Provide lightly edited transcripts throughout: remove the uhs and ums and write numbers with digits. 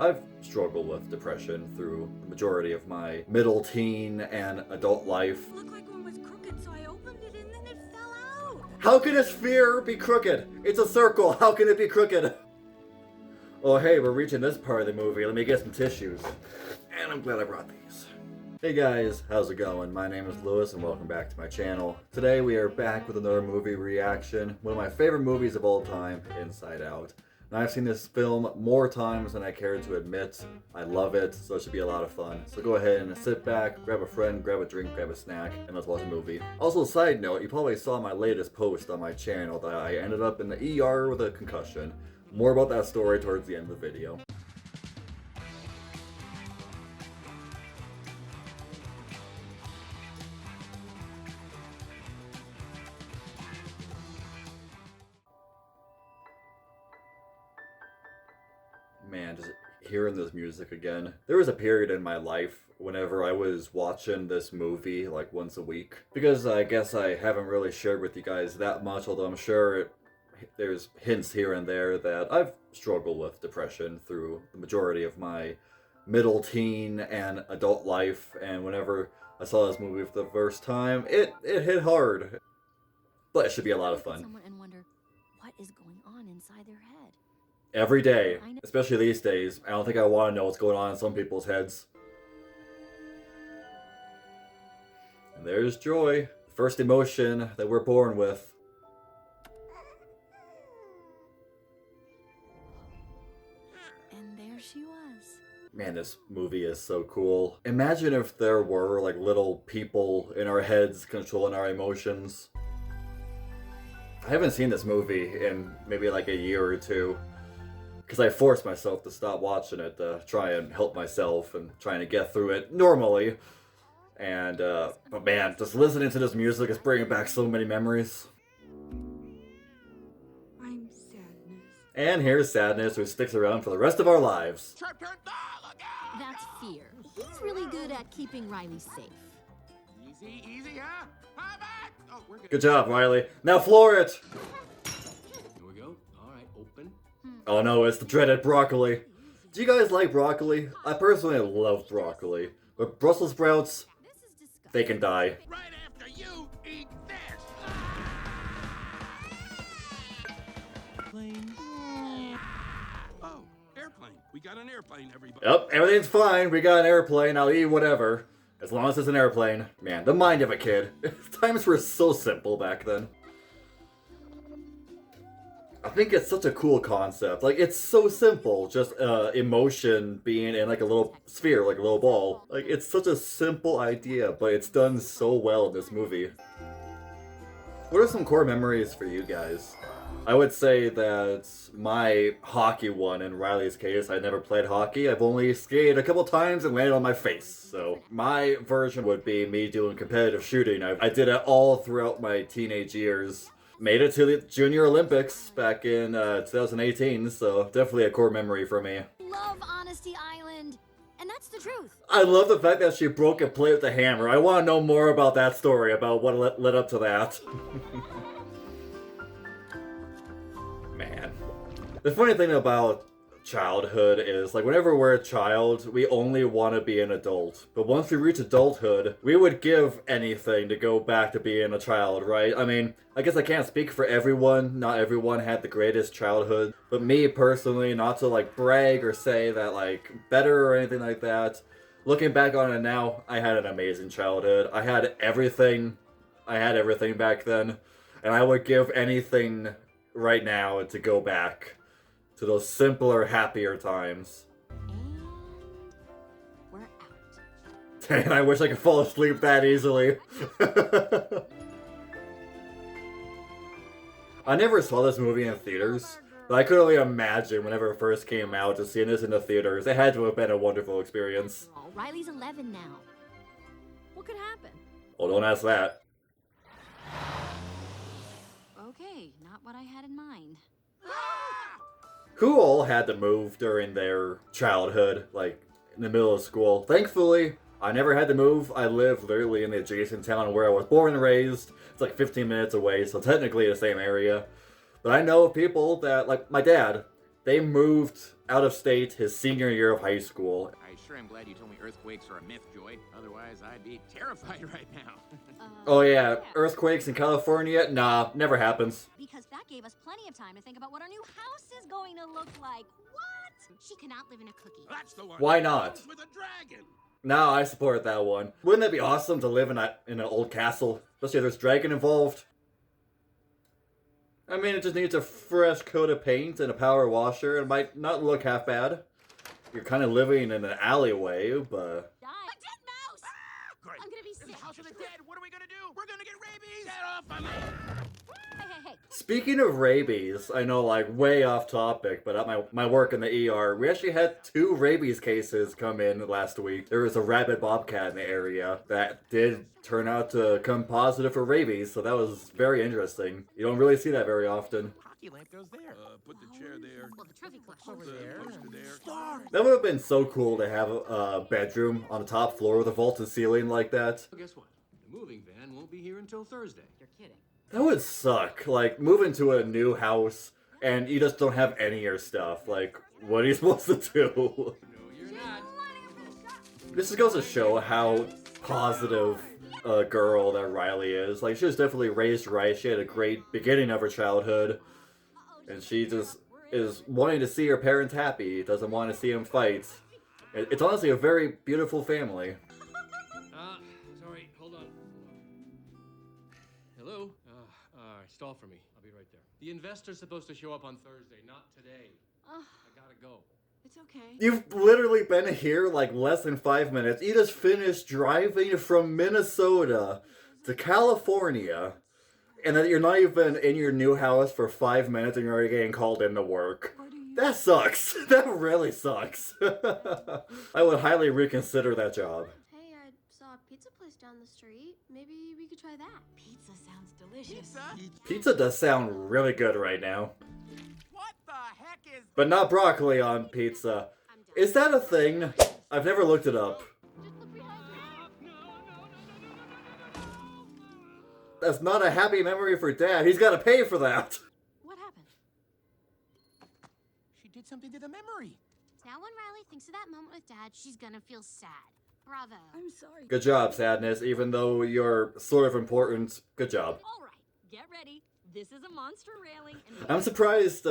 I've struggled with depression through the majority of my middle teen and adult life. Looked like one was crooked, so I opened it and then it fell out. How can a sphere be crooked? It's a circle. How can it be crooked? Oh, hey, we're reaching this part of the movie. Let me get some tissues. And I'm glad I brought these. Hey guys, how's it going? My name is Lewis and welcome back to my channel. Today we are back with another movie reaction. One of my favorite movies of all time, Inside Out. Now, I've seen this film more times than I care to admit. I love it, so it should be a lot of fun. So go ahead and sit back, grab a friend, grab a drink, grab a snack, and let's watch a movie. Also, side note, you probably saw my latest post on my channel that I ended up in the ER with a concussion. More about that story towards the end of the video. Man, just hearing this music again. There was a period in my life whenever I was watching this movie like once a week. Because I guess I haven't really shared with you guys that much, although I'm sure there's hints here and there that I've struggled with depression through the majority of my middle teen and adult life. And whenever I saw this movie for the first time, it hit hard. But it should be a lot of fun. Someone and wonder what is going on inside their head. Every day, especially these days. I don't think I want to know what's going on in some people's heads. And there's joy, the first emotion that we're born with. And there she was. Man, this movie is so cool. Imagine if there were like little people in our heads controlling our emotions. I haven't seen this movie in maybe like a year or two. Because I forced myself to stop watching it to try and help myself and trying to get through it normally. And, but man, just listening to this music is bringing back so many memories. I'm sadness. And here's Sadness, who sticks around for the rest of our lives. That's Fear. He's really good at keeping Riley safe. Easy, huh? How about? Oh, we're good. Good job, Riley. Now floor it! Here we go. All right, open. Oh no, it's the dreaded broccoli. Do you guys like broccoli? I personally love broccoli. But Brussels sprouts, This is disgusting. they can die. Right after you eat this. Plane. Oh, airplane. We got an airplane, everybody. Yep, everything's fine. We got an airplane. I'll eat whatever. As long as it's an airplane. Man, the mind of a kid. Times were so simple back then. I think it's such a cool concept. Like, it's so simple. Just emotion being in like a little sphere, like a little ball. Like, it's such a simple idea, but it's done so well in this movie. What are some core memories for you guys? I would say that my hockey one, in Riley's case, I never played hockey. I've only skated a couple times and landed on my face. So my version would be me doing competitive shooting. I did it all throughout my teenage years. Made it to the Junior Olympics back in 2018, so definitely a core memory for me. Love Honesty Island. And that's the truth. I love the fact that she broke a plate with a hammer. I want to know more about that story, about what led up to that. Man. The funny thing about childhood is, like, whenever we're a child, we only want to be an adult. But once we reach adulthood, we would give anything to go back to being a child, right? I mean, I guess I can't speak for everyone. Not everyone had the greatest childhood. But me, personally, not to, like, brag or say that, like, better or anything like that. Looking back on it now, I had an amazing childhood. I had everything. I had everything back then. And I would give anything right now to go back to those simpler, happier times. And we're out. Dang, I wish I could fall asleep that easily. I never saw this movie in theaters, but I could only imagine whenever it first came out, just seeing this in the theaters, it had to have been a wonderful experience. Oh, Riley's 11 now. What could happen? Oh, don't ask that. Okay, not what I had in mind. Who all had to move during their childhood, like, in the middle of school? Thankfully, I never had to move. I live literally in the adjacent town where I was born and raised. It's like 15 minutes away, so technically the same area. But I know of people that, like my dad, They moved out of state his senior year of high school. I sure am glad you told me earthquakes are a myth, Joy. Otherwise, I'd be terrified right now. Oh yeah, earthquakes in California? Nah, never happens. Because that gave us plenty of time to think about what our new house is going to look like. What? She cannot live in a cookie. That's the one. Why not? With a dragon. No, I support that one. Wouldn't that be awesome to live in an old castle? Especially if there's dragon involved. I mean, it just needs a fresh coat of paint and a power washer. It might not look half bad. You're kind of living in an alleyway, but... Die. A dead mouse! Great. I'm gonna be sick. In the house of the dead, what are we gonna do? We're gonna get rabies. Get off of me. Hey. Speaking of rabies, I know, like, way off topic, but at my work in the ER, we actually had 2 rabies cases come in last week. There was a rabid bobcat in the area that did turn out to come positive for rabies, so that was very interesting. You don't really see that very often. Hockey lamp goes there. Put the chair there. Well, the trophy collection. Over The there. poster there. That would have been so cool to have a bedroom on the top floor with a vaulted ceiling like that. Well, guess what? The moving van won't be here until Thursday. You're kidding. That would suck. Like, move into a new house and you just don't have any of your stuff. Like, what are you supposed to do? No, you're not. This just goes to show how positive a girl that Riley is. Like, she was definitely raised right. She had a great beginning of her childhood. And she just is wanting to see her parents happy. Doesn't want to see them fight. It's honestly a very beautiful family. Sorry, hold on. Hello? Stall for me. I'll be right there. The investor's supposed to show up on Thursday, not today. I gotta go. It's okay. You've literally been here like less than 5 minutes. You just finished driving from Minnesota to California. And then you're not even in your new house for 5 minutes and you're already getting called into work. That sucks. That really sucks. I would highly reconsider that job. Hey, I saw a pizza place down the street. Maybe we could try that. Pizza sounds delicious. Pizza does sound really good right now. What the heck is... But not broccoli on pizza. Is that a thing? I've never looked it up. Just look behind you. That's not a happy memory for Dad. He's got to pay for that. What happened? She did something to the memory. Now when Riley thinks of that moment with Dad, she's gonna feel sad. Bravo. I'm sorry. Good job, Sadness. Even though you're sort of important, good job. All right, get ready. This is a monster railing. And I'm surprised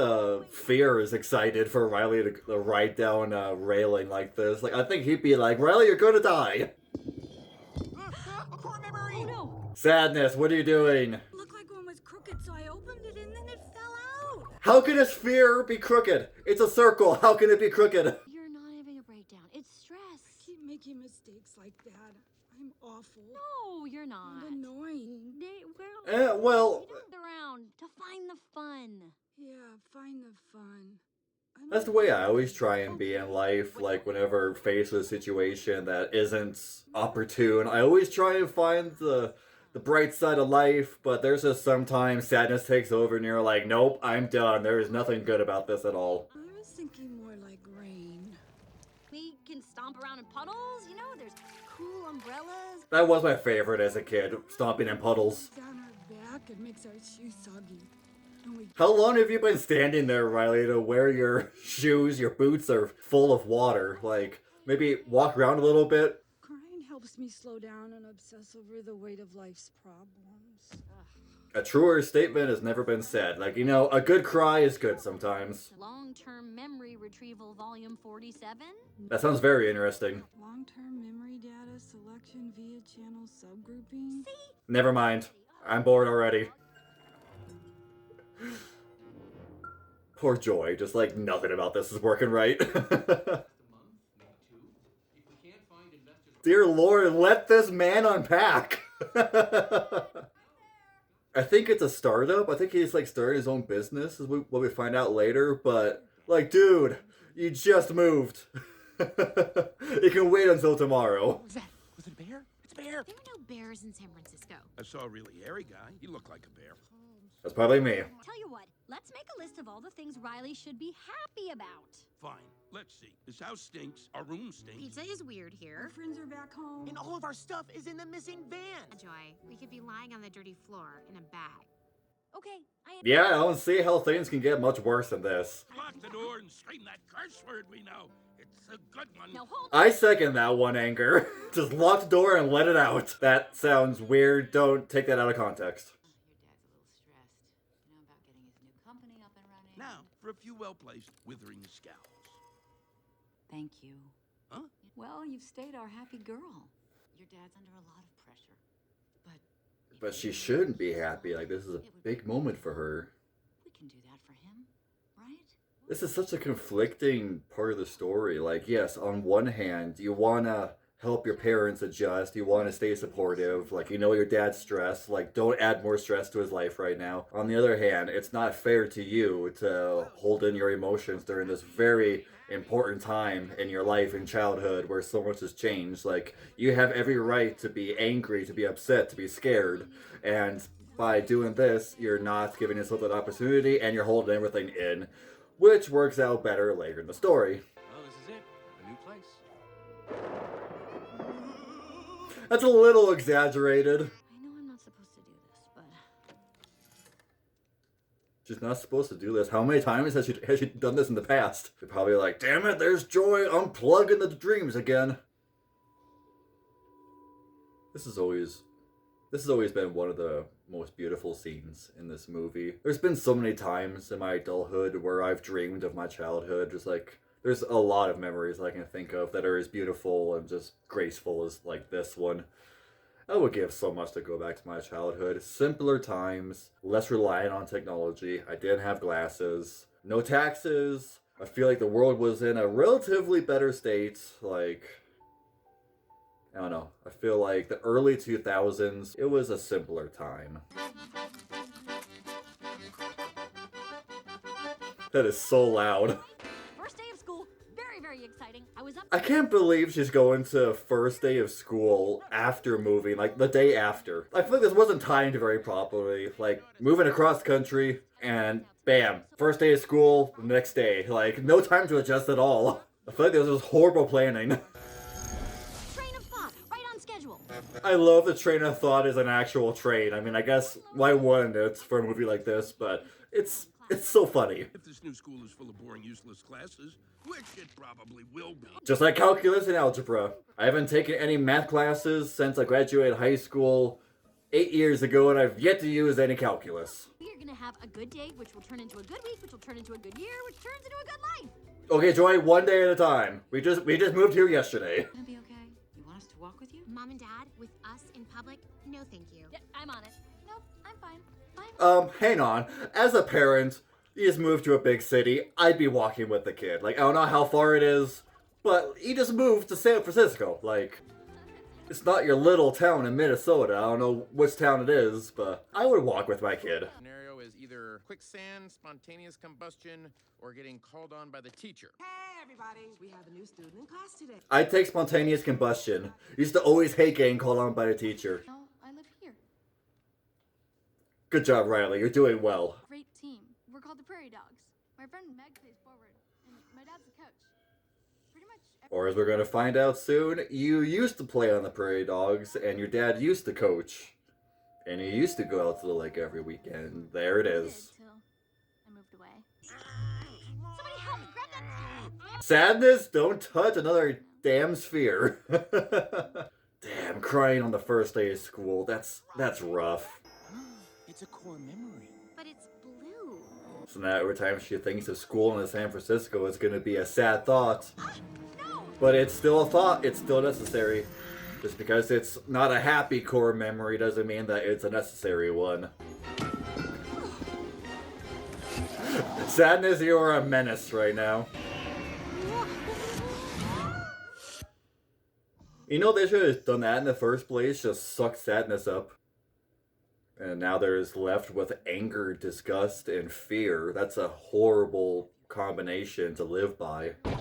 Fear is excited for Riley to ride down a railing like this. Like, I think he'd be like, Riley, you're gonna die. Poor memory. Oh no! Sadness, what are you doing? Looked like one was crooked, so I opened it and then it fell out. How can a sphere be crooked? It's a circle. How can it be crooked? You're not having a breakdown. It's stress. Keep making mistakes like that. I'm awful. No, you're not. And annoying. Well, We looked around to find the fun. Yeah, find the fun. that's the way I always try and be in life. Like, whenever faced with a situation that isn't opportune, I always try and find the bright side of life, but there's just sometimes sadness takes over and you're like, nope, I'm done. There is nothing good about this at all. I was thinking more like rain. We can stomp around in puddles. You know, there's cool umbrellas. That was my favorite as a kid, stomping in puddles. Down our back, it makes our shoes soggy. And we How long have you been standing there, Riley, to wear your shoes, your boots are full of water? Like, maybe walk around a little bit? crying helps me slow down and obsess over the weight of life's problems. A truer statement has never been said. Like, you know, a good cry is good sometimes. Long-term memory retrieval, volume 47. That sounds very interesting. Long-term memory data selection via channel subgrouping. Never mind. I'm bored already. Poor Joy, just like nothing about this is working right. A month, maybe 2. If we can't find investors... Dear Lord, let this man unpack. I think it's a startup. I think he's like starting his own business, is what we find out later. But, like, dude, you just moved. You can wait until tomorrow. What was that? Was it a bear? It's a bear. There are no bears in San Francisco. I saw a really hairy guy. He looked like a bear. That's probably me. Tell you what, let's make a list of all the things Riley should be happy about. Fine. Let's see. This house stinks. Our room stinks. Pizza is weird Our here. friends are back home. And all of our stuff is in the missing van. Joy, we could be lying on the dirty floor in a bag. Okay, Yeah, I don't see how things can get much worse than this. Lock the door and scream that curse word we know. It's a good one. Now hold I second that one, Anger. Just lock the door and let it out. That sounds weird. Don't take that out of context. Your dad's a little stressed, about getting his new company up and running. Now, for a few well-placed withering scowls. Thank you. Huh? Well, you've stayed our happy girl. Your dad's under a lot of pressure. But she shouldn't be happy. Like, this is a big moment for her. We can do that for him, right? This is such a conflicting part of the story. Like, yes, on one hand, you want to help your parents adjust. You want to stay supportive. Like, you know your dad's stressed. Like, don't add more stress to his life right now. On the other hand, it's not fair to you to hold in your emotions during this very important time in your life in childhood where so much has changed. Like, you have every right to be angry, to be upset, to be scared. And by doing this, you're not giving yourself that opportunity and you're holding everything in, which works out better later in the story. Well, this is it. A new place. That's a little exaggerated. I know I'm not supposed to do this, but She's not supposed to do this. How many times has she done this in the past? They're probably like, damn it, there's Joy unplugging the dreams again. This has always been one of the most beautiful scenes in this movie. There's been so many times in my adulthood where I've dreamed of my childhood. Just like, there's a lot of memories I can think of that are as beautiful and just graceful as like this one. I would give so much to go back to my childhood. Simpler times, less reliant on technology. I didn't have glasses, no taxes. I feel like the world was in a relatively better state. Like, I don't know. I feel like the early 2000s, it was a simpler time. That is so loud. first day of school, very, very exciting. I was up. I can't believe she's going to first day of school after moving, like the day after. I feel like this wasn't timed very properly. Like, moving across the country and bam, first day of school the next day. Like, no time to adjust at all. I feel like this was horrible planning. Train of thought, right on schedule. I love the train of thought as an actual train. I mean, I guess why wouldn't it for a movie like this, but it's so funny. If this new school is full of boring, useless classes, which it probably will be. Just like calculus and algebra. I haven't taken any math classes since I graduated high school 8 years ago, and I've yet to use any calculus. We are gonna have a good day, which will turn into a good week, which will turn into a good year, which turns into a good life. Okay, Joy, one day at a time. We just moved here yesterday. Gonna be okay? You want us to walk with you? Mom and Dad, with us in public? No, thank you. Yeah, I'm on it. Nope, I'm fine. Hang on. As a parent, you just moved to a big city. I'd be walking with the kid. Like, I don't know how far it is, but he just moved to San Francisco. Like, it's not your little town in Minnesota. I don't know which town it is, but I would walk with my kid. Scenario is either quicksand, spontaneous combustion, or getting called on by the teacher. Hey everybody, we have a new student in class today. I'd take spontaneous combustion. Used to always hate getting called on by the teacher. No, I live here. Good job, Riley. You're doing well. Great team. We're called the Prairie Dogs. My friend Meg plays forward, and my dad's the coach. Pretty much. Or as we're going to find out soon, you used to play on the Prairie Dogs, and your dad used to coach. And you used to go out to the lake every weekend. There it is. Till I moved away. Somebody help me! Grab that! Sadness, don't touch another damn sphere. Damn, crying on the first day of school. That's rough. It's a core memory. But it's blue. So now every time she thinks of school in San Francisco, it's going to be a sad thought. No! But it's still a thought. It's still necessary. Just because it's not a happy core memory doesn't mean that it's a necessary one. Sadness, you are a menace right now. You know, they should have done that in the first place, just suck Sadness up. And now there's left with anger, disgust, and fear. That's a horrible combination to live by. I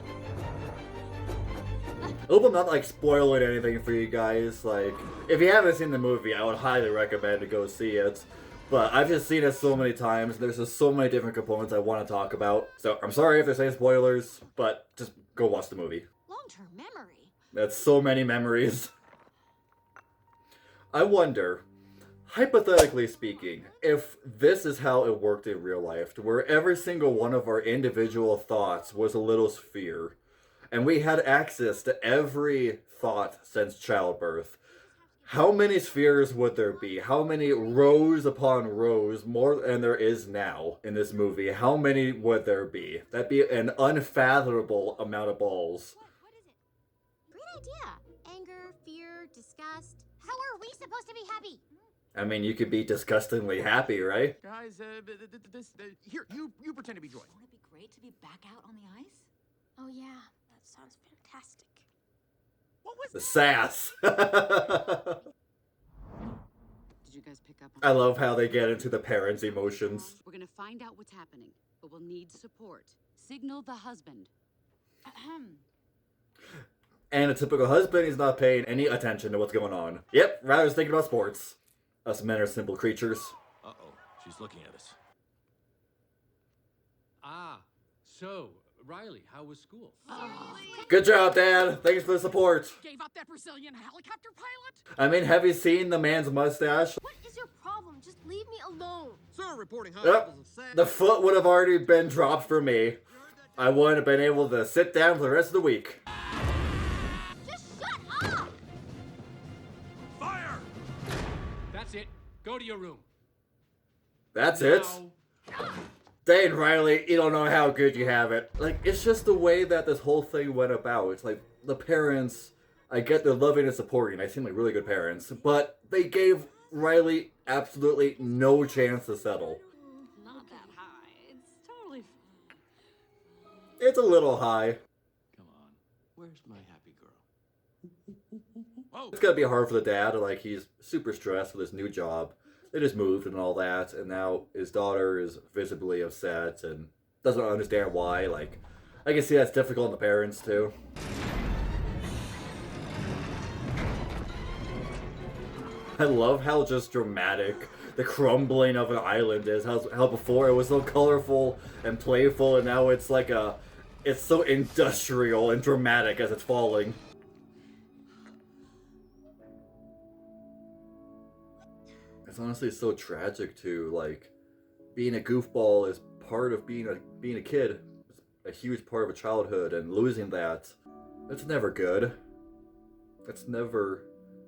hope I'm not, like, spoiling anything for you guys. Like, if you haven't seen the movie, I would highly recommend to go see it. But I've just seen it so many times. There's just so many different components I want to talk about. So I'm sorry if there's any spoilers, but just go watch the movie. Long-term memory. That's so many memories. I wonder, hypothetically speaking, if this is how it worked in real life, to where every single one of our individual thoughts was a little sphere, and we had access to every thought since childbirth, how many spheres would there be? How many rows upon rows, more than there is now in this movie? How many would there be? That'd be an unfathomable amount of balls. What is it? Great idea. Anger, fear, disgust. How are we supposed to be happy? I mean, you could be disgustingly happy, right? Guys, here, you pretend to be Joy. Won't it be great to be back out on the ice? Oh yeah, that sounds fantastic. What was The sass. Did you guys pick up on I love how they get into the parents' emotions. We're gonna find out what's happening, but we'll need support. Signal the husband. Ahem. And a typical husband, he's not paying any attention to what's going on. Yep, Ryder's thinking about sports. Us men are simple creatures. Uh-oh, she's looking at us. Ah, so, Riley, how was school? Good job, Dad. Thanks for the support. Gave up that Brazilian helicopter pilot? I mean, have you seen the man's mustache? What is your problem? Just leave me alone. Sir, reporting high Yep. levels of sand. The foot would have already been dropped for me. I wouldn't have been able to sit down for the rest of the week. Just shut up! Fire! That's it. Go to your room. That's it. Now. Dang, Riley, you don't know how good you have it. Like, it's just the way that this whole thing went about. It's like, the parents, I get they're loving and supporting. They seem like really good parents. But they gave Riley absolutely no chance to settle. Not that high. It's totally fine. It's a little high. Come on, where's my happy girl? Oh, It's gotta be hard for the dad. Like, he's super stressed with his new job. They just moved and all that, and now his daughter is visibly upset and doesn't understand why. Like, I can see that's difficult on the parents, too. I love how just dramatic the crumbling of an island is. How before it was so colorful and playful, and now it's like it's so industrial and dramatic as it's falling. It's honestly so tragic too. Like, being a goofball is part of being a kid. It's a huge part of a childhood, and losing that, it's never good. It's never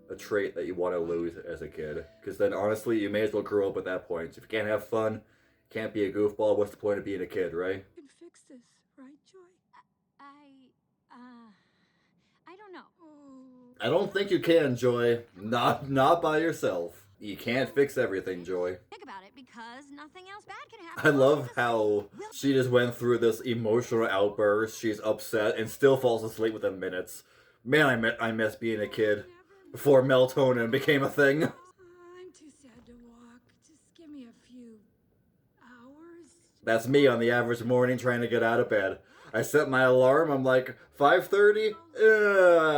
a trait that you want to lose as a kid, because then honestly you may as well grow up at that point. If you can't have fun, can't be a goofball, what's the point of being a kid, right? You can fix this, right, Joy? I don't know. I don't think you can, Joy. Not by yourself. You can't fix everything, Joy. Think about it, because nothing else bad can happen. I love how she just went through this emotional outburst. She's upset and still falls asleep within minutes. Man, I miss being a kid before melatonin became a thing. I'm too sad to walk. Just give me a few hours. That's me on the average morning trying to get out of bed. I set my alarm. I'm like, 5:30?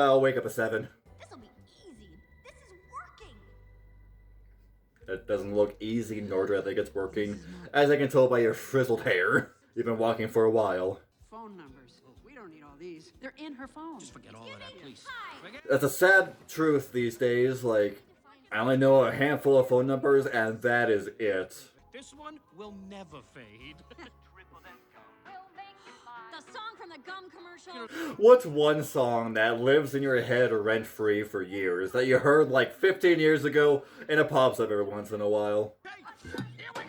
I'll wake up at 7. This'll be easy. This is working. It doesn't look easy, nor do I think it's working. As I can tell by your frizzled hair. You've been walking for a while. Phone numbers. We don't need all these. They're in her phone. just forget all of that, please. Forget. That's a sad truth these days. Like, I only know a handful of phone numbers, and that is it. This one will never fade. The song from the gum commercial. What's one song that lives in your head rent-free for years, that you heard like 15 years ago, and it pops up every once in a while? Hey, here we go!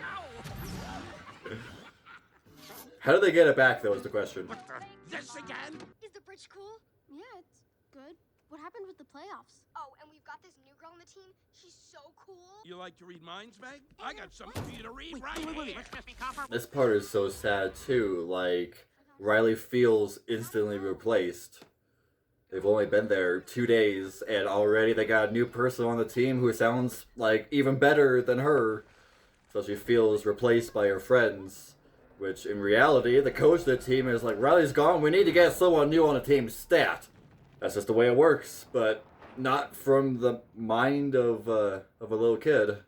How do they get it back, though, is the question. What the? This again? Is the bridge cool? Yeah, it's good. What happened with the playoffs? Oh, and we've got this new girl on the team. She's so cool. You like to read minds, Meg? I got something for you to read right here. This part is so sad, too. Like, Riley feels instantly replaced. They've only been there 2 days, and already they got a new person on the team who sounds, like, even better than her. So she feels replaced by her friends. Which, in reality, the coach of the team is like, Riley's gone, we need to get someone new on the team stat. That's just the way it works, but not from the mind of a little kid.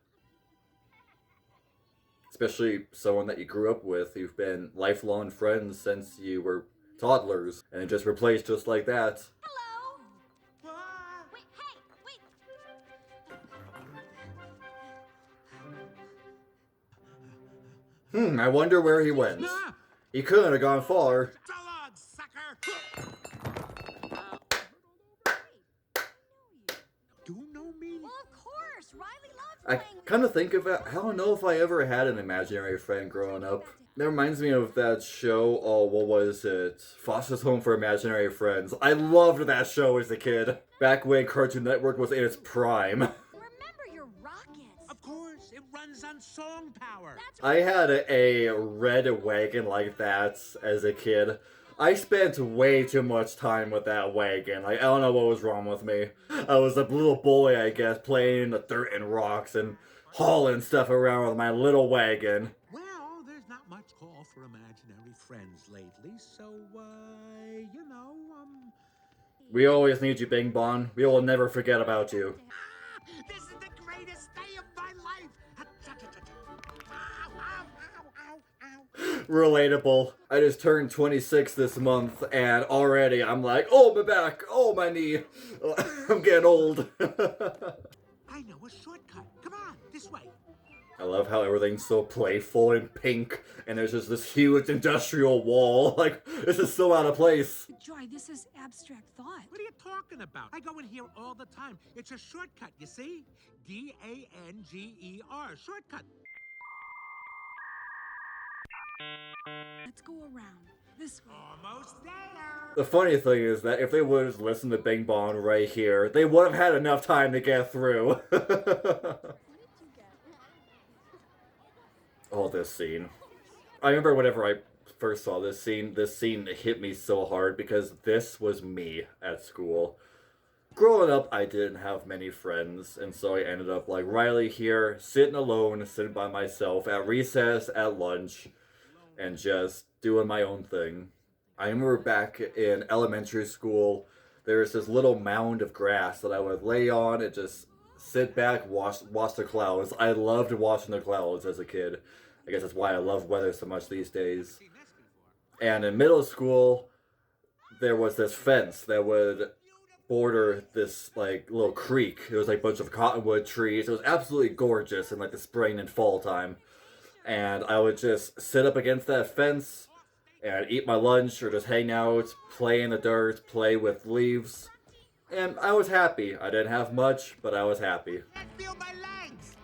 Especially someone that you grew up with, you've been lifelong friends since you were toddlers, and just replaced just like that. Hello. Wait, hey, wait. I wonder where he went. He couldn't have gone far. So long, sucker! You know me? Well, of course. Riley loves I playing with kind of think of it. I don't know if I ever had an imaginary friend growing up. That reminds me of that show. Oh, what was it? Foster's Home for Imaginary Friends. I loved that show as a kid. Back when Cartoon Network was in its prime. Remember your rockets. Of course, it runs on song power. That's I had a red wagon like that as a kid. I spent way too much time with that wagon. Like, I don't know what was wrong with me. I was a little boy, I guess, playing in the dirt and rocks and hauling stuff around with my little wagon. Well, there's not much call for imaginary friends lately, so, you know, We always need you, Bing Bong. We will never forget about you. This is the greatest day of my life! Ow, ow, ow, ow, ow. Relatable. I just turned 26 this month, and already I'm like, oh, my back, oh, my knee. I'm getting old. I know a shortcut. Come on, this way. I love how everything's so playful and pink, and there's just this huge industrial wall. Like, this is so out of place. Joy, this is abstract thought. What are you talking about? I go in here all the time. It's a shortcut, you see? D-A-N-G-E-R. Shortcut. Let's go around. This way. Almost there. The funny thing is that if they would have listened to Bing Bong right here, they would have had enough time to get through. Oh, this scene. I remember whenever I first saw this scene hit me so hard because this was me at school. Growing up, I didn't have many friends, and so I ended up like Riley here, sitting alone, sitting by myself at recess, at lunch, and just doing my own thing. I remember back in elementary school, there was this little mound of grass that I would lay on and just sit back, watch the clouds. I loved watching the clouds as a kid. I guess that's why I love weather so much these days. And in middle school, there was this fence that would border this like little creek. It was like a bunch of cottonwood trees. It was absolutely gorgeous in like the spring and fall time. And I would just sit up against that fence and eat my lunch or just hang out, play in the dirt, play with leaves. And I was happy. I didn't have much, but I was happy. Can't feel my legs.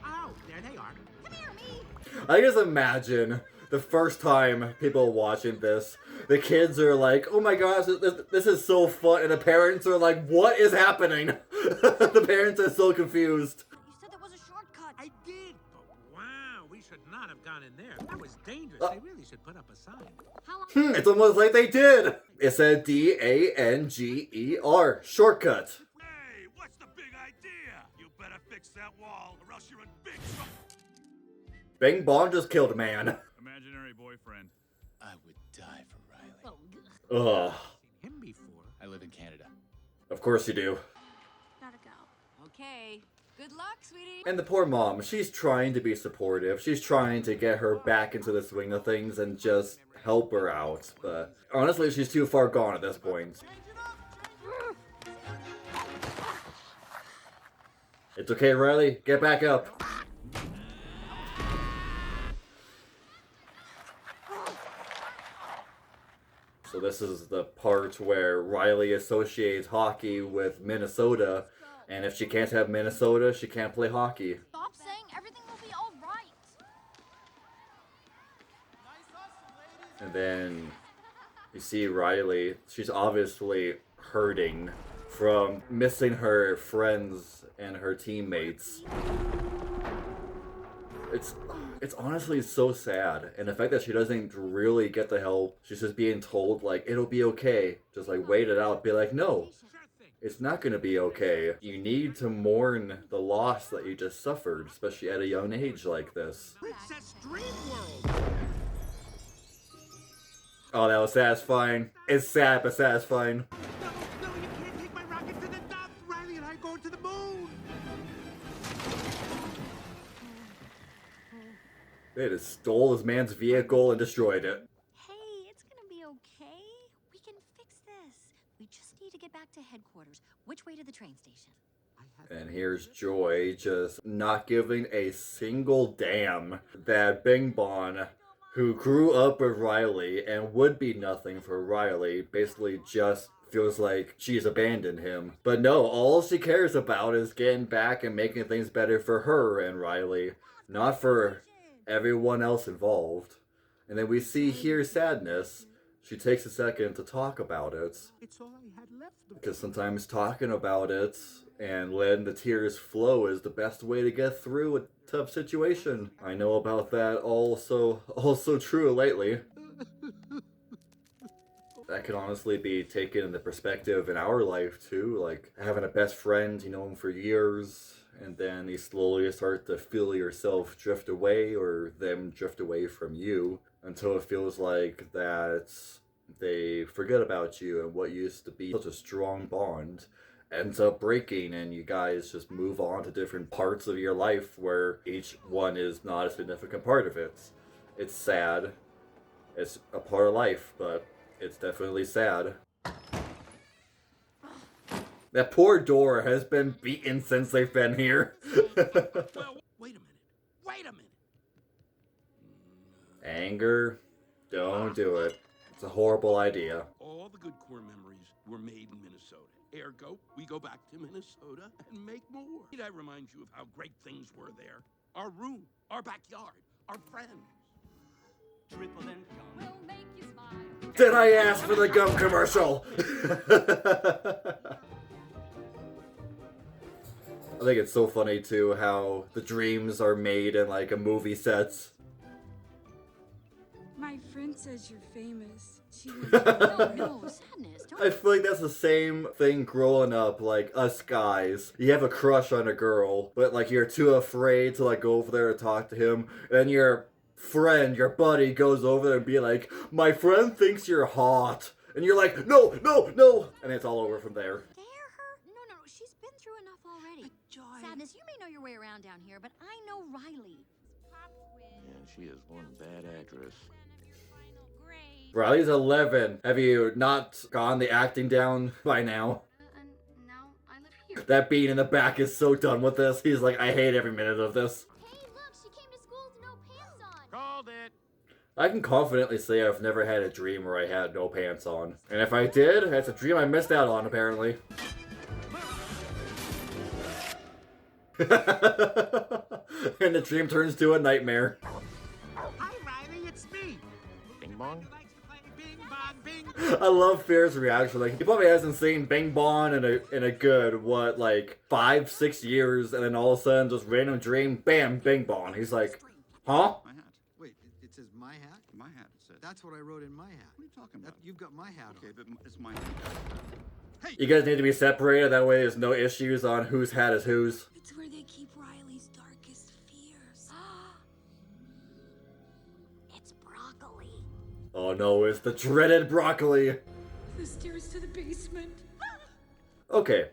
Oh, there they are. Come here, me. I just imagine the first time people watching this, the kids are like, oh my gosh, this is so fun. And the parents are like, what is happening? The parents are so confused. You said there was a shortcut. I did, but wow, we should not have gone in there. That was dangerous. They really should put up a sign. How long? It's almost like they did. It said D-A-N-G-E-R, shortcut. Hey, what's the big idea? You better fix that wall, or else you're in big trouble. Bing Bong just killed a man. Imaginary boyfriend. I would die for Riley. Oh, Ugh. Seen him before. I live in Canada. Of course you do. Gotta go. Okay. Good luck, sweetie. And the poor mom, she's trying to be supportive. She's trying to get her back into the swing of things and just help her out. But honestly, she's too far gone at this point. It's okay, Riley. Get back up. So this is the part where Riley associates hockey with Minnesota. And if she can't have Minnesota, she can't play hockey. Stop saying everything will be all right. And then you see Riley, she's obviously hurting from missing her friends and her teammates. It's honestly so sad. And the fact that she doesn't really get the help, she's just being told like, it'll be okay. Just like wait it out, be like, no, it's not gonna be okay. You need to mourn the loss that you just suffered, especially at a young age like this. Princess Dream World. Oh, that was satisfying. It's sad, but satisfying. No, you can't take my rocket to the dump. Riley and I are going to the moon. They just stole this man's vehicle and destroyed it. hey, it's gonna be okay. We can fix this. We just need to get back to headquarters. Which way to the train station? And here's Joy just not giving a single damn that Bing Bon, who grew up with Riley and would be nothing for Riley, basically just feels like she's abandoned him. But no, all she cares about is getting back and making things better for her and Riley, not for everyone else involved. And then we see here Sadness. She takes a second to talk about it. It's all I had left. Because sometimes talking about it and letting the tears flow is the best way to get through a tough situation. I know about that also true lately. That could honestly be taken in the perspective in our life too, like having a best friend, you know him for years, and then you slowly start to feel yourself drift away or them drift away from you until it feels like that they forget about you and what used to be such a strong bond ends up breaking and you guys just move on to different parts of your life where each one is not a significant part of it. It's sad. It's a part of life, but it's definitely sad. That poor door has been beaten since they've been here. Well, wait a minute. Wait a minute. Anger? Don't do it. It's a horrible idea. All the good core memories were made in Minnesota. Ergo, we go back to Minnesota and make more. Need I remind you of how great things were there? Our room, our backyard, our friends. Triple and gum. Will make you smile. Did I ask for the gum commercial? I think it's so funny too how the dreams are made in like a movie set. My friend says you're famous. She No, Sadness. Don't. I feel like that's the same thing growing up, like us guys. You have a crush on a girl, but like you're too afraid to like go over there and talk to him, and your friend, your buddy goes over there and be like, my friend thinks you're hot. And you're like, no, no, no. And it's all over from there. Dare her? No. She's been through enough already. Sadness, you may know your way around down here, but I know Riley. Yeah, she is one bad actress. Riley's 11. Have you not gotten the acting down by now? And now I live here. That bean in the back is so done with this. He's like, I hate every minute of this. Hey, look, she came to school with no pants on. Called it. I can confidently say I've never had a dream where I had no pants on. And if I did, it's a dream I missed out on, apparently. And the dream turns to a nightmare. Hi, Riley, it's me. Bing bong. Who likes to play Bing Bong Bing? I love Fear's reaction. Like, he probably hasn't seen Bing Bong in a good, what, like, 5-6 years, and then all of a sudden, just random dream, bam, Bing Bong. He's like, huh? My hat. Wait, it says my hat? My hat, it says. That's what I wrote in my hat. What are you talking about? You've got my hat Okay, on. but it's my hat. You guys need to be separated, that way there's no issues on whose hat is whose. It's where they keep Riley's darkest fears. It's broccoli. Oh no, it's the dreaded broccoli. The stairs to the basement. Okay,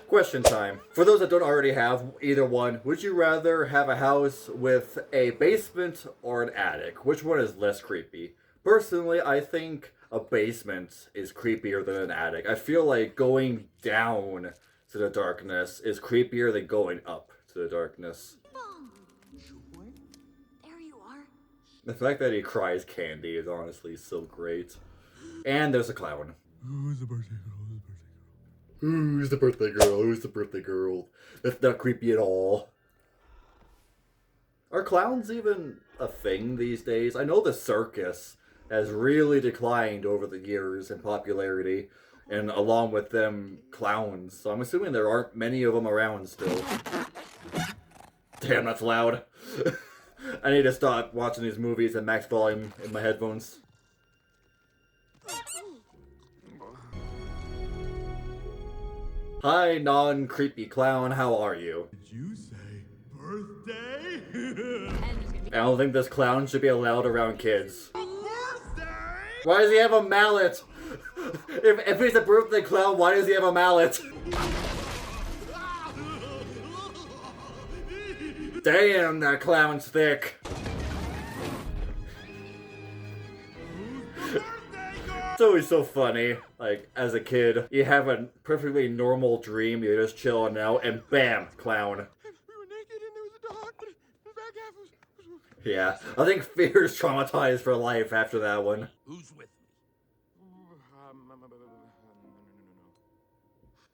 question time. For those that don't already have either one, would you rather have a house with a basement or an attic? Which one is less creepy? Personally, I think a basement is creepier than an attic. I feel like going down to the darkness is creepier than going up to the darkness. There you are. The fact that he cries candy is honestly so great. And there's a clown. Who's the birthday girl? Who's the birthday girl? Who's the birthday girl? That's not creepy at all. Are clowns even a thing these days? I know the circus has really declined over the years in popularity, and along with them, clowns. So I'm assuming there aren't many of them around still. Damn, that's loud. I need to stop watching these movies at max volume in my headphones. Hi, non-creepy clown, how are you? Did you say birthday? I don't think this clown should be allowed around kids. Why does he have a mallet? If he's a birthday clown, why does he have a mallet? Damn, that clown's thick. Birthday girl! It's always so funny. Like, as a kid, you have a perfectly normal dream, you're just chilling out, and bam, clown. We were naked and there was a dog, but the back half was... Yeah, I think Fear is traumatized for life after that one. Who's with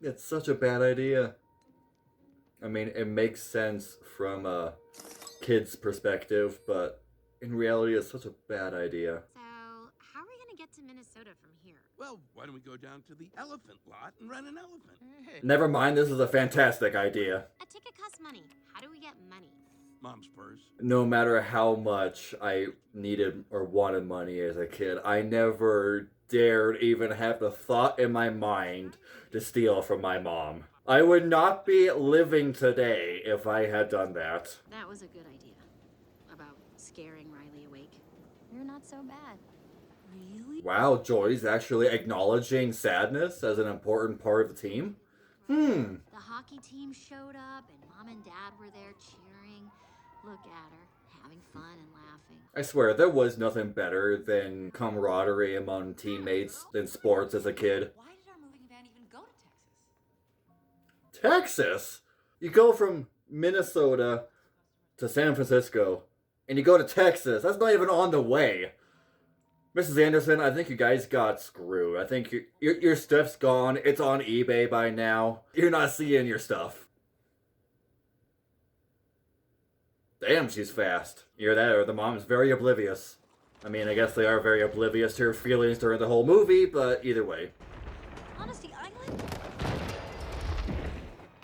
me? It's such a bad idea. I mean, it makes sense from a kid's perspective, but in reality, it's such a bad idea. So, how are we gonna get to Minnesota from here? Well, why don't we go down to the elephant lot and rent an elephant? Never mind, this is a fantastic idea. A ticket costs money. How do we get money? Mom's purse. No matter how much I needed or wanted money as a kid, I never dared even have the thought in my mind to steal from my mom. I would not be living today if I had done that. That was a good idea. About scaring Riley awake. You're not so bad. Really? Wow, Joy's actually acknowledging sadness as an important part of the team? The hockey team showed up and Mom and Dad were there cheering. Look at her, having fun and laughing. I swear, there was nothing better than camaraderie among teammates in sports as a kid. Why did our moving van even go to Texas? Texas? You go from Minnesota to San Francisco, and you go to Texas. That's not even on the way. Mrs. Anderson, I think you guys got screwed. I think your stuff's gone. It's on eBay by now. You're not seeing your stuff. Damn, she's fast. Either that or the mom's very oblivious. I mean, I guess they are very oblivious to her feelings during the whole movie, but either way. Honesty Island?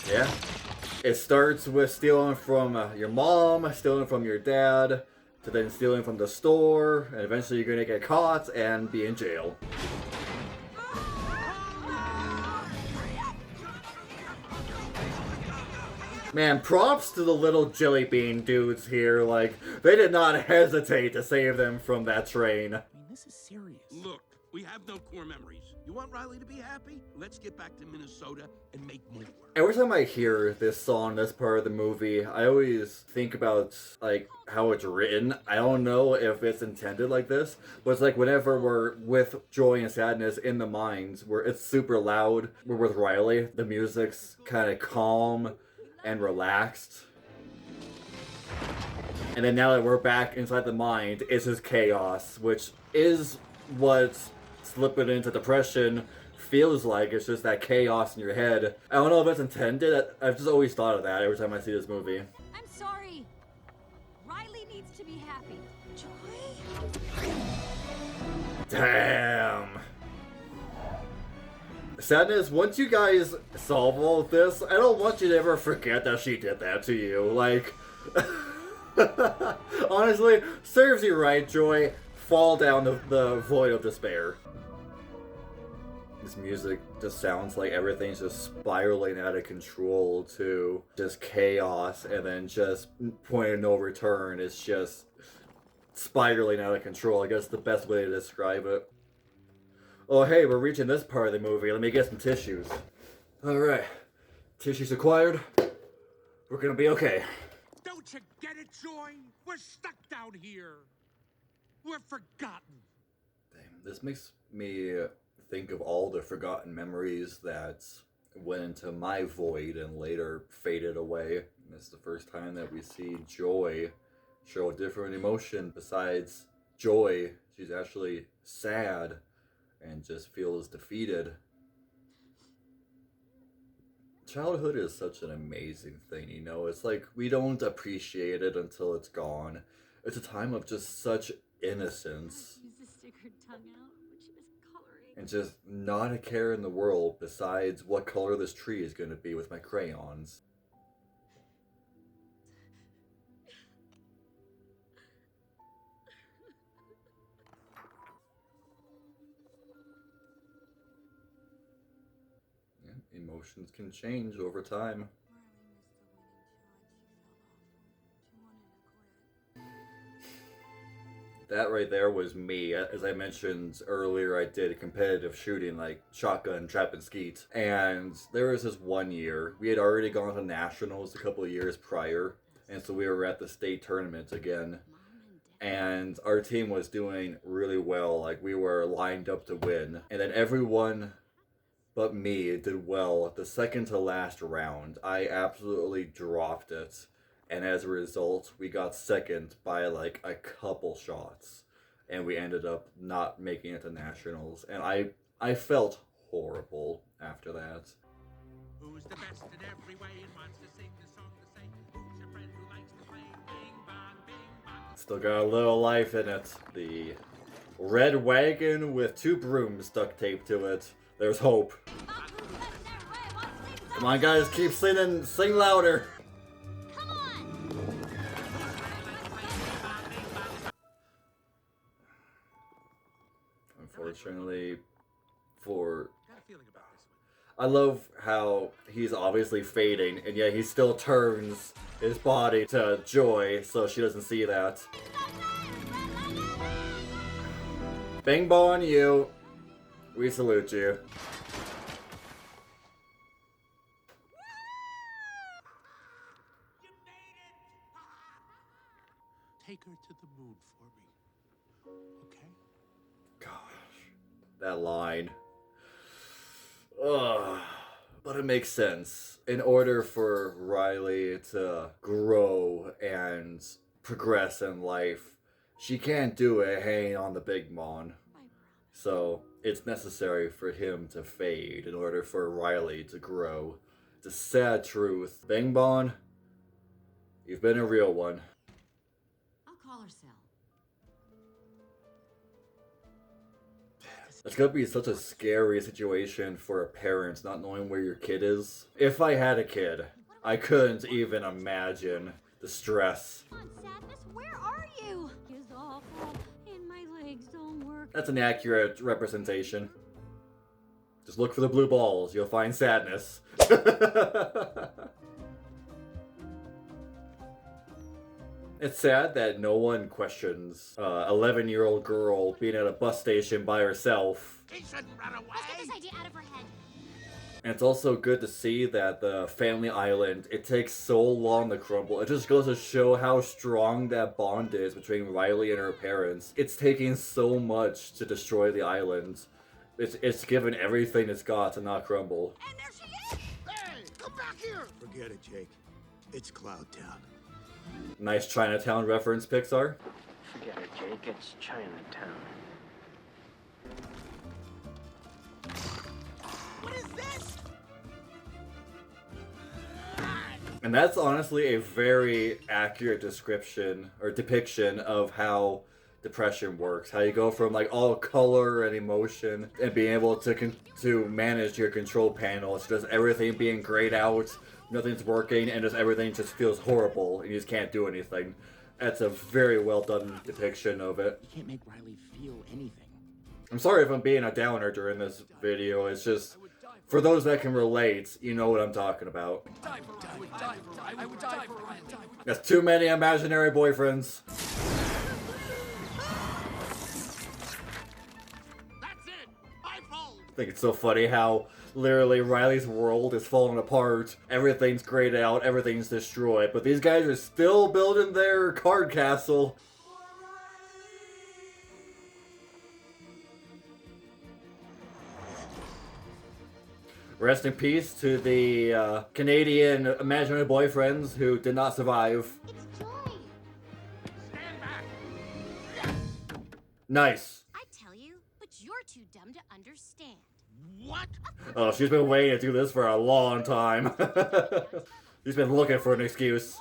Yeah. It starts with stealing from your mom, stealing from your dad, to then stealing from the store, and eventually you're gonna get caught and be in jail. Man, props to the little jelly bean dudes here. Like, they did not hesitate to save them from that train. I mean, this is serious. Look, we have no core memories. You want Riley to be happy? Let's get back to Minnesota and make more. Every time I hear this song, this part of the movie, I always think about, like, how it's written. I don't know if it's intended like this, but it's like whenever we're with joy and sadness in the mines, where it's super loud, we're with Riley, the music's kind of calm and relaxed. And then now that we're back inside the mind, it's just chaos, which is what slipping into depression feels like. It's just that chaos in your head. I don't know if it's intended. I've just always thought of that every time I see this movie. I'm sorry. Riley needs to be happy. Joy? Damn. Sadness, once you guys solve all of this, I don't want you to ever forget that she did that to you. Like, honestly, serves you right, Joy. Fall down the void of despair. This music just sounds like everything's just spiraling out of control to just chaos, and then just point of no return is just spiraling out of control. I guess the best way to describe it. Oh hey, we're reaching this part of the movie. Let me get some tissues. Alright. Tissues acquired. We're gonna be okay. Don't you get it, Joy? We're stuck down here. We're forgotten. Damn, this makes me think of all the forgotten memories that went into my void and later faded away. This is the first time that we see Joy show a different emotion besides joy. She's actually sad and just feels defeated. Childhood is such an amazing thing, you know? It's like we don't appreciate it until it's gone. It's a time of just such innocence. Use to stick her tongue out when she was coloring. And just not a care in the world besides what color this tree is going to be with my crayons. Yeah, emotions can change over time. That right there was me. As I mentioned earlier, I did competitive shooting, like shotgun, trap, and skeet. And there was this one year, we had already gone to nationals a couple of years prior, and so we were at the state tournament again. and our team was doing really well. Like, we were lined up to win, and then everyone but me did well the second to last round. I absolutely dropped it, and as a result, we got second by like a couple shots, and we ended up not making it to nationals, and I felt horrible after that. Who's the best in every way and wants to sing the song to say? Who's your friend who likes to play bing bong, bing bong? Still got a little life in it. The red wagon with 2 brooms duct taped to it. There's hope. Come on, guys, keep singing. Sing louder. Come on! Unfortunately, for... Got a feeling about this one. I love how he's obviously fading, and yet he still turns his body to Joy so she doesn't see that. Bing bong you. We salute you. Take her to the moon for me. Okay? Gosh, that line. Ugh. But it makes sense. In order for Riley to grow and progress in life, she can't do it hanging on the big mon. So it's necessary for him to fade in order for Riley to grow. It's a sad truth. Bing Bon, you've been a real one. I'll call her Sal. It's gonna be such a scary situation for a parent not knowing where your kid is. If I had a kid, I couldn't even imagine the stress. Come on, Sadness, where are you? It's awful, and my legs don't work. That's an accurate representation. Just look for the blue balls, you'll find Sadness. It's sad that no one questions 11-year-old girl being at a bus station by herself. He shouldn't run away. Let's get this idea out of her head. And it's also good to see that the family island, it takes so long to crumble. It just goes to show how strong that bond is between Riley and her parents. It's taking so much to destroy the island. It's given everything it's got to not crumble. And there she is! Hey, come back here! Forget it, Jake. It's Cloud Town. Nice Chinatown reference, Pixar. Forget it, Jake. It's Chinatown. What is this? And that's honestly a very accurate description or depiction of how depression works. How you go from like all color and emotion and being able to manage your control panel. It's just everything being grayed out, nothing's working, and just everything just feels horrible and you just can't do anything. That's a very well done depiction of it. You can't make Riley feel anything. I'm sorry if I'm being a downer during this video. It's just, for those that can relate, you know what I'm talking about. That's too many imaginary boyfriends. That's it! I fold! I think it's so funny how literally Riley's world is falling apart, everything's grayed out, everything's destroyed, but these guys are still building their card castle. Rest in peace to the Canadian imaginary boyfriends who did not survive. It's Joy! Stand back! Nice. I tell you, but you're too dumb to understand. What? Oh, she's been waiting to do this for a long time. She's been looking for an excuse.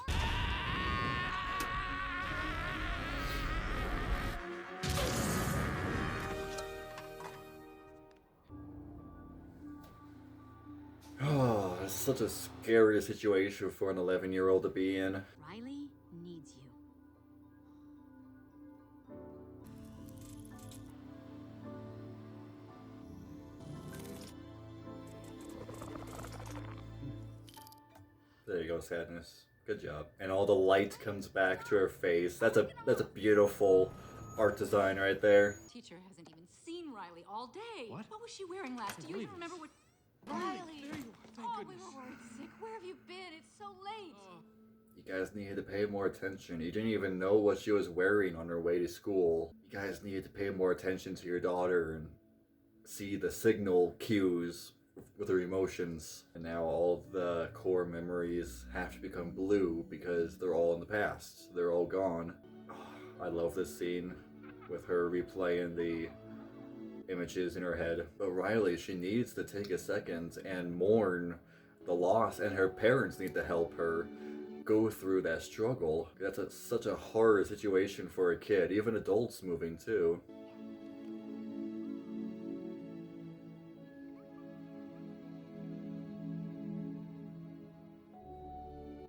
Oh, it's such a scary situation for an 11-year-old to be in. Riley needs you. There you go, Sadness. Good job. And all the light comes back to her face. That's a beautiful art design right there. Teacher hasn't even seen Riley all day. What? What was she wearing last? Do you even remember what? Riley. There you are. Thank Oh, goodness. we were worried sick. Where have you been? It's so late. You guys needed to pay more attention. You didn't even know what she was wearing on her way to school. You guys needed to pay more attention to your daughter and see the signal cues with her emotions. And now all of the core memories have to become blue because they're all in the past. They're all gone. Oh, I love this scene with her replaying the images in her head. But Riley, she needs to take a second and mourn the loss, and her parents need to help her go through that struggle. That's such a hard situation for a kid, even adults moving too.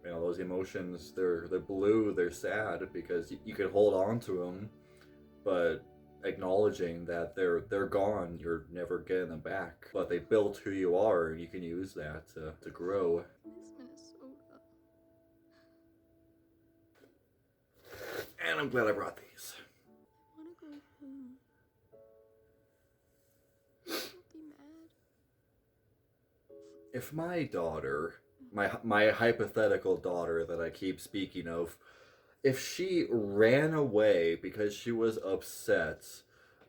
You know, those emotions, they're blue, they're sad because you could hold on to them, but acknowledging that they're gone, you're never getting them back. But they built who you are, and you can use that to grow. Miss Minnesota. And I'm glad I brought these. I wanna go home. Don't be mad. If my daughter, my hypothetical daughter that I keep speaking of, if she ran away because she was upset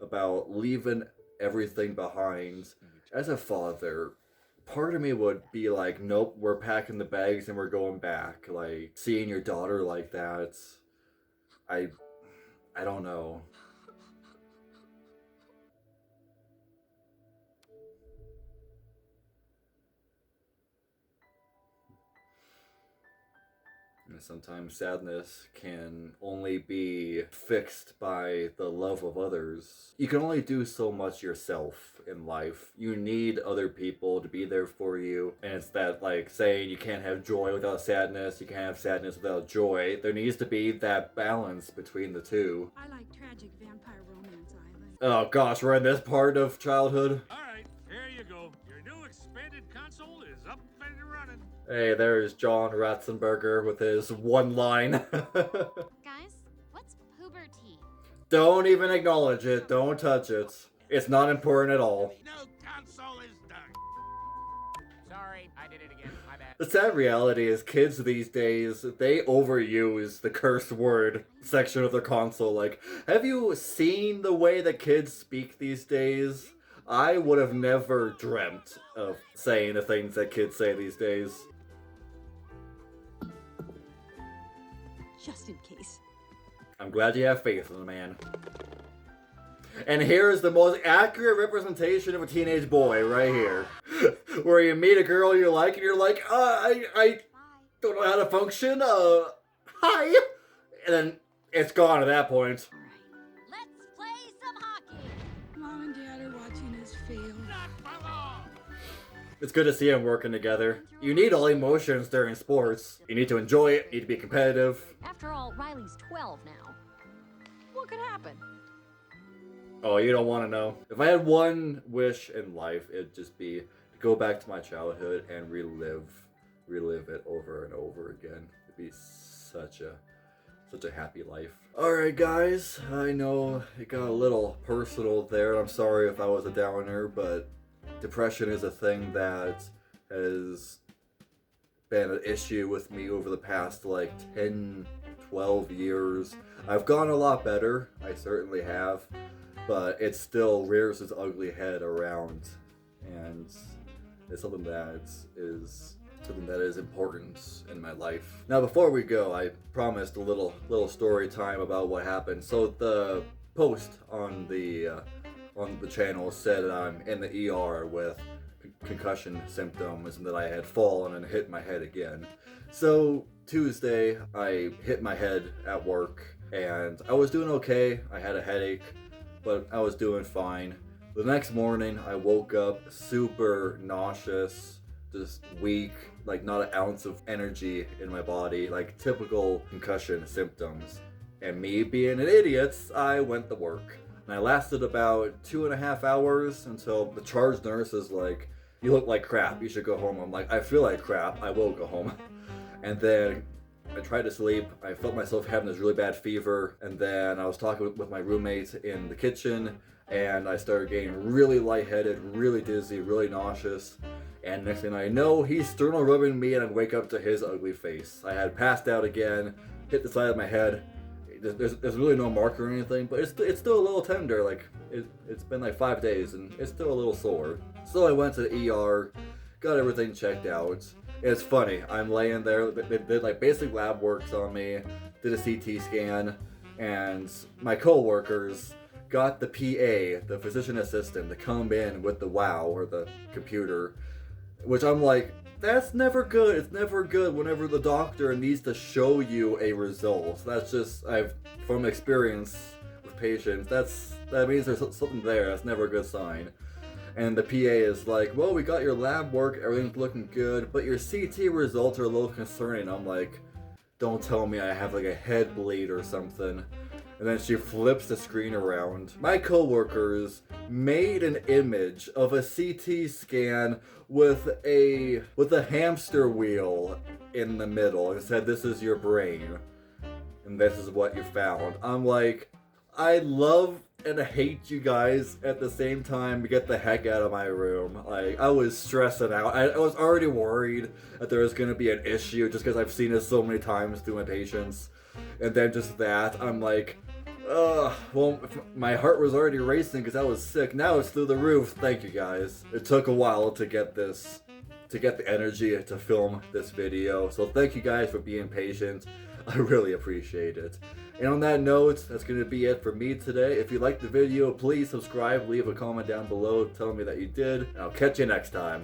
about leaving everything behind, as a father, part of me would be like, nope, we're packing the bags and we're going back. Like, seeing your daughter like that, I don't know. And sometimes sadness can only be fixed by the love of others. You can only do so much yourself in life. You need other people to be there for you. And it's that, like, saying you can't have joy without sadness, you can't have sadness without joy. There needs to be that balance between the two. I like tragic vampire romance, Island. Oh gosh, we're in this part of childhood. Alright, here you go. Your new expanded console is up and running. Hey, there's John Ratzenberger with his one line. Guys, what's puberty? Don't even acknowledge it. Don't touch it. It's not important at all. No console is done. Sorry, I did it again. My bad. The sad reality is kids these days, they overuse the curse word section of their console. Like, have you seen the way that kids speak these days? I would have never dreamt of saying the things that kids say these days. Just in case. I'm glad you have faith in the man. And here's the most accurate representation of a teenage boy right here. Where you meet a girl you like and you're like, I don't know how to function, hi! And then it's gone at that point. Let's play some hockey. Mom and Dad are watching us fail. It's good to see them working together. You need all emotions during sports. You need to enjoy it, you need to be competitive. After all, Riley's 12 now. What could happen? Oh, you don't want to know. If I had one wish in life, it'd just be to go back to my childhood and relive it over and over again. It'd be such a happy life. Alright guys, I know it got a little personal there. I'm sorry if I was a downer, but depression is a thing that has been an issue with me over the past like 10, 12 years. I've gone a lot better, I certainly have, but it still rears its ugly head around, and it's something that is important in my life. Now before we go, I promised a little story time about what happened. So the post on the channel said that I'm in the ER with concussion symptoms and that I had fallen and hit my head again. So Tuesday, I hit my head at work and I was doing okay. I had a headache, but I was doing fine. The next morning, I woke up super nauseous, just weak, like not an ounce of energy in my body, like typical concussion symptoms. And me being an idiot, I went to work. And I lasted about 2.5 hours until the charge nurse is like, you look like crap, you should go home. I'm like, I feel like crap, I will go home. And then I tried to sleep, I felt myself having this really bad fever, and then I was talking with my roommate in the kitchen, and I started getting really lightheaded, really dizzy, really nauseous. And next thing I know, he's sternal rubbing me and I wake up to his ugly face. I had passed out again, hit the side of my head. There's really no mark or anything, but it's still a little tender. Like, it's been like 5 days and it's still a little sore. So I went to the ER, got everything checked out. It's funny, I'm laying there, they did like basic lab works on me, did a CT scan, and my co-workers got the PA, the physician assistant, to come in with the WOW, or the computer, which I'm like, that's never good. It's never good whenever the doctor needs to show you a result. That's just, from experience with patients, that means there's something there. That's never a good sign. And the PA is like, well, we got your lab work, everything's looking good, but your CT results are a little concerning. I'm like, don't tell me I have like a head bleed or something. And then she flips the screen around. My coworkers made an image of a CT scan with a hamster wheel in the middle and said, this is your brain. And this is what you found. I'm like, I love and hate you guys at the same time. Get the heck out of my room. Like, I was stressing out. I was already worried that there was going to be an issue just because I've seen it so many times through my patients. And then just that, I'm like, well, my heart was already racing because I was sick. Now it's through the roof. Thank you guys. It took a while to get the energy to film this video. So thank you guys for being patient. I really appreciate it. And on that note, that's going to be it for me today. If you liked the video, please subscribe, leave a comment down below telling me that you did. And I'll catch you next time.